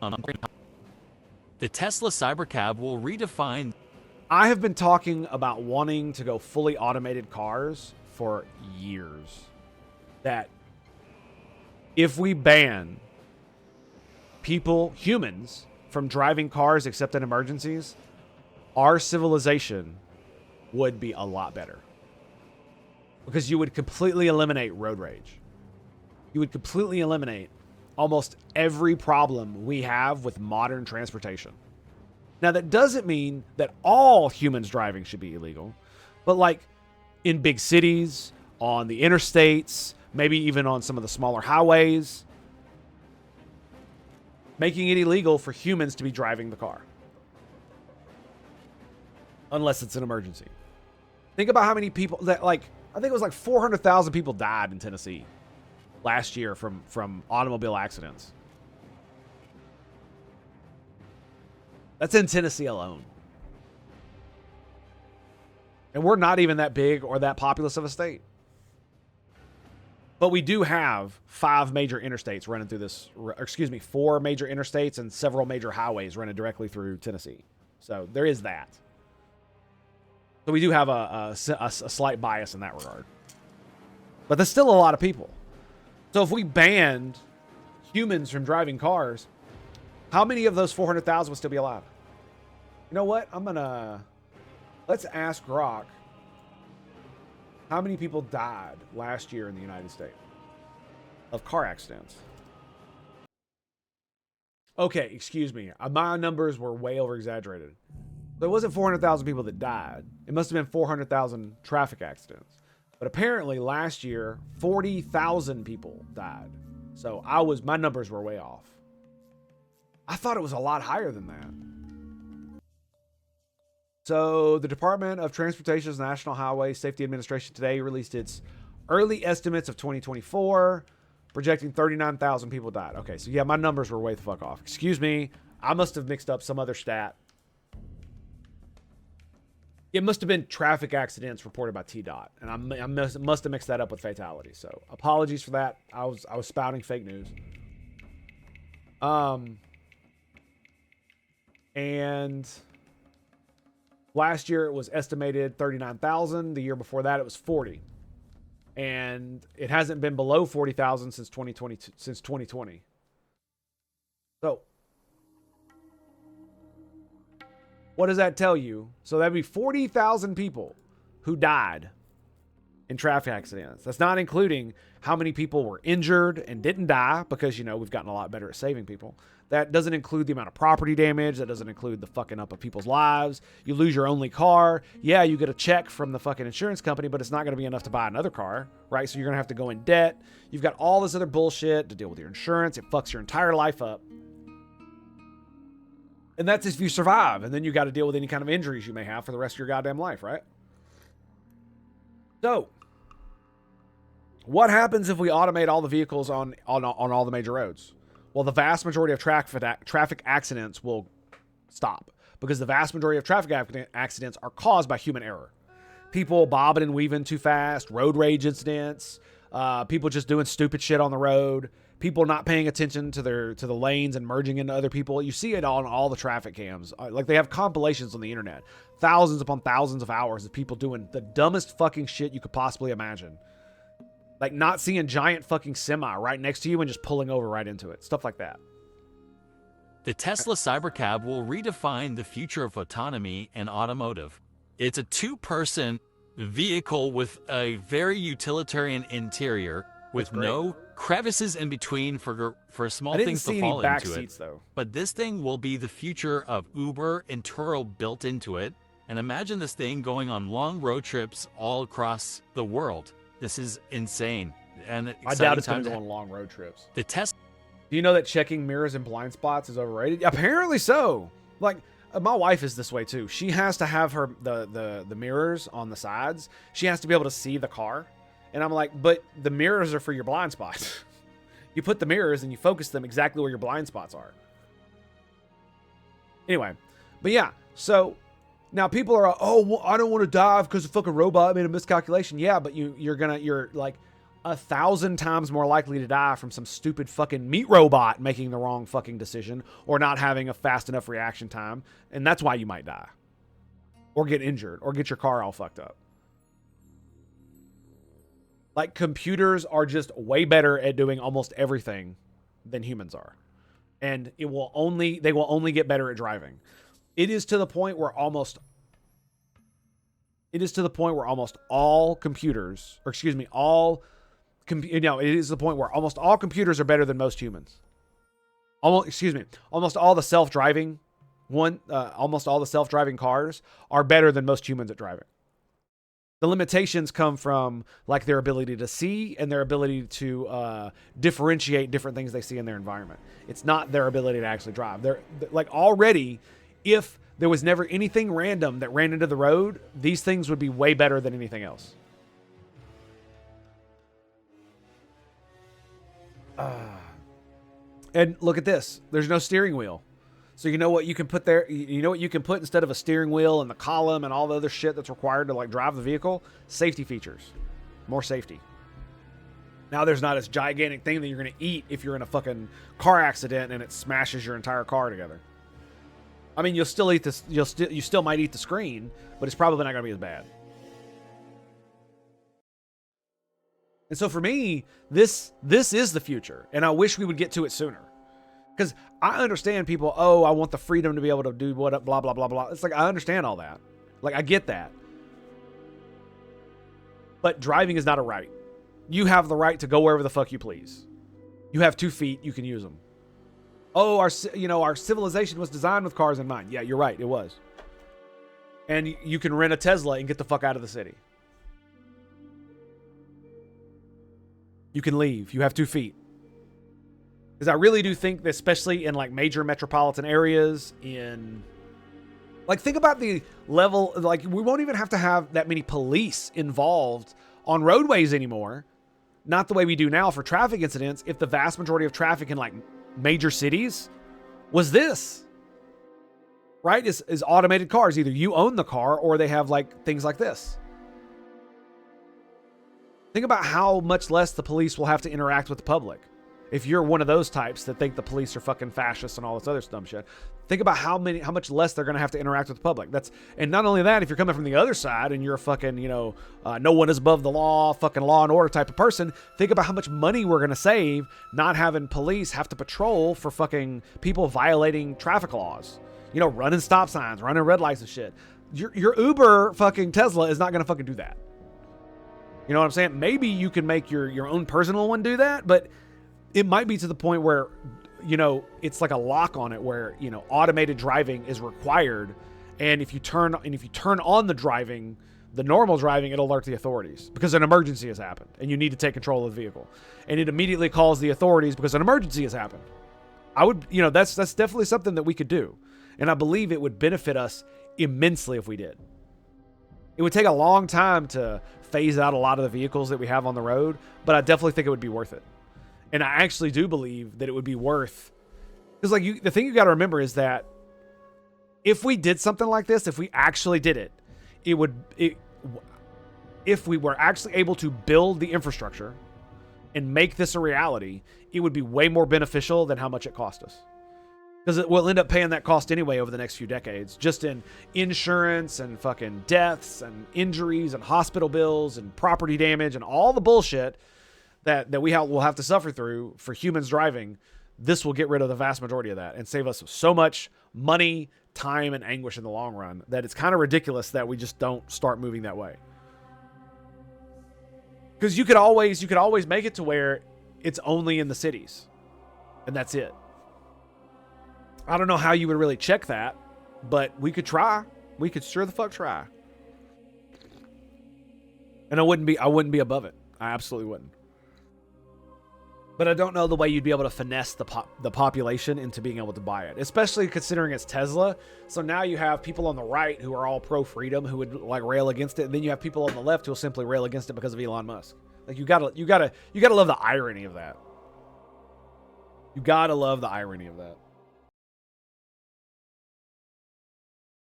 The Tesla Cybercab will redefine. I have been talking about wanting to go fully automated cars for years. That if we ban humans, from driving cars except in emergencies, our civilization would be a lot better. Because you would completely eliminate road rage. You would completely eliminate almost every problem we have with modern transportation. Now, that doesn't mean that all humans driving should be illegal, but like in big cities, on the interstates, maybe even on some of the smaller highways, making it illegal for humans to be driving the car. Unless it's an emergency. Think about how many people that, like, I think it was like 400,000 people died in Tennessee last year from automobile accidents. That's in Tennessee alone. And we're not even that big or that populous of a state. But we do have 4 major interstates and several major highways running directly through Tennessee. So there is that. So we do have a slight bias in that regard. But there's still a lot of people. So if we banned humans from driving cars, how many of those 400,000 would still be alive? You know what? Let's ask Grok. How many people died last year in the United States of car accidents? Okay, excuse me. My numbers were way over exaggerated. There wasn't 400,000 people that died. It must have been 400,000 traffic accidents. But apparently last year, 40,000 people died. So my numbers were way off. I thought it was a lot higher than that. So the Department of Transportation's National Highway Safety Administration today released its early estimates of 2024, projecting 39,000 people died. Okay, so yeah, my numbers were way the fuck off. Excuse me. I must have mixed up some other stat. It must have been traffic accidents reported by TDOT, and I must have mixed that up with fatalities. So apologies for that. I was spouting fake news. And last year it was estimated 39,000. The year before that it was 40, and it hasn't been below 40,000 since 2020. So what does that tell you? So that'd be 40,000 people who died in traffic accidents. That's not including how many people were injured and didn't die, because, you know, we've gotten a lot better at saving people. That doesn't include the amount of property damage. That doesn't include the fucking up of people's lives. You lose your only car. Yeah, you get a check from the fucking insurance company, but it's not going to be enough to buy another car, right? So you're going to have to go in debt. You've got all this other bullshit to deal with your insurance. It fucks your entire life up. And that's if you survive. And then you got to deal with any kind of injuries you may have for the rest of your goddamn life, right? So, what happens if we automate all the vehicles on all the major roads? Well, the vast majority of traffic accidents will stop, because the vast majority of traffic accidents are caused by human error. People bobbing and weaving too fast, road rage incidents, people just doing stupid shit on the road, people not paying attention to the lanes and merging into other people. You see it on all the traffic cams. Like, they have compilations on the internet, thousands upon thousands of hours of people doing the dumbest fucking shit you could possibly imagine. Like not seeing giant fucking semi right next to you and just pulling over right into it. Stuff like that. The Tesla Cybercab will redefine the future of autonomy and automotive. It's a 2-person vehicle with a very utilitarian interior, with no crevices in between for small things to fall into it. Though. But this thing will be the future of Uber and Turo built into it. And imagine this thing going on long road trips all across the world. This is insane. And I doubt it's going to go on long road trips. The Tesla. Do you know that checking mirrors and blind spots is overrated? Apparently so. Like, my wife is this way too. She has to have the mirrors on the sides. She has to be able to see the car. And I'm like, but the mirrors are for your blind spots. You put the mirrors and you focus them exactly where your blind spots are. Anyway, but yeah, so now people are, oh, well, I don't want to dive because the fucking robot made a miscalculation. Yeah, but you're like, 1,000 times more likely to die from some stupid fucking meat robot making the wrong fucking decision or not having a fast enough reaction time. And that's why you might die or get injured or get your car all fucked up. Like, computers are just way better at doing almost everything than humans are. And they will only get better at driving. It is to the point where almost all computers, or excuse me, it is the point where almost all computers are better than most humans. Almost all the self-driving cars are better than most humans at driving. The limitations come from like their ability to see and their ability to differentiate different things they see in their environment. It's not their ability to actually drive. They're like, already, if there was never anything random that ran into the road, these things would be way better than anything else. And look at this. There's no steering wheel. So you know what you can put there? You know what you can put instead of a steering wheel and the column and all the other shit that's required to like drive the vehicle? Safety features. More safety. Now there's not this gigantic thing that you're going to eat if you're in a fucking car accident and it smashes your entire car together. I mean, you'll still eat this. You still might eat the screen, but it's probably not going to be as bad. And so for me, this is the future, and I wish we would get to it sooner. Because I understand people, I want the freedom to be able to do what, blah, blah, blah, blah. It's like, I understand all that. Like, I get that. But driving is not a right. You have the right to go wherever the fuck you please. You have 2 feet, you can use them. Our civilization was designed with cars in mind. Yeah, you're right, it was. And you can rent a Tesla and get the fuck out of the city. You can leave. You have 2 feet. Because I really do think that, especially in like major metropolitan areas, think about the level, like we won't even have to have that many police involved on roadways anymore. Not the way we do now for traffic incidents. If the vast majority of traffic in like major cities was this, right? Is automated cars. Either you own the car or they have like things like this. Think about how much less the police will have to interact with the public. If you're one of those types that think the police are fucking fascists and all this other dumb shit, think about how much less they're going to have to interact with the public. And not only that, if you're coming from the other side and you're a fucking, no one is above the law, fucking law and order type of person, think about how much money we're going to save not having police have to patrol for fucking people violating traffic laws. Running stop signs, running red lights and shit. Your Uber fucking Tesla is not going to fucking do that. You know what I'm saying? Maybe you can make your own personal one do that, but it might be to the point where, it's like a lock on it where, automated driving is required. And if you turn on the normal driving, it'll alert the authorities because an emergency has happened and you need to take control of the vehicle. And it immediately calls the authorities because an emergency has happened. That's definitely something that we could do. And I believe it would benefit us immensely if we did. It would take a long time to phase out a lot of the vehicles that we have on the road, but I definitely think it would be worth it. And I actually do believe that it would be worth, because the thing you got to remember is that if we did something like this, if we actually did it, if we were actually able to build the infrastructure and make this a reality, it would be way more beneficial than how much it cost us. Because we'll end up paying that cost anyway over the next few decades, just in insurance and fucking deaths and injuries and hospital bills and property damage and all the bullshit that we'll have to suffer through for humans driving. This will get rid of the vast majority of that and save us so much money, time, and anguish in the long run that it's kind of ridiculous that we just don't start moving that way. Because you could always make it to where it's only in the cities, and that's it. I don't know how you would really check that, but we could try. We could sure the fuck try. And I wouldn't be above it. I absolutely wouldn't. But I don't know the way you'd be able to finesse the population into being able to buy it, especially considering it's Tesla. So now you have people on the right who are all pro freedom who would like rail against it, and then you have people on the left who will simply rail against it because of Elon Musk. Like you gotta love the irony of that. You gotta love the irony of that.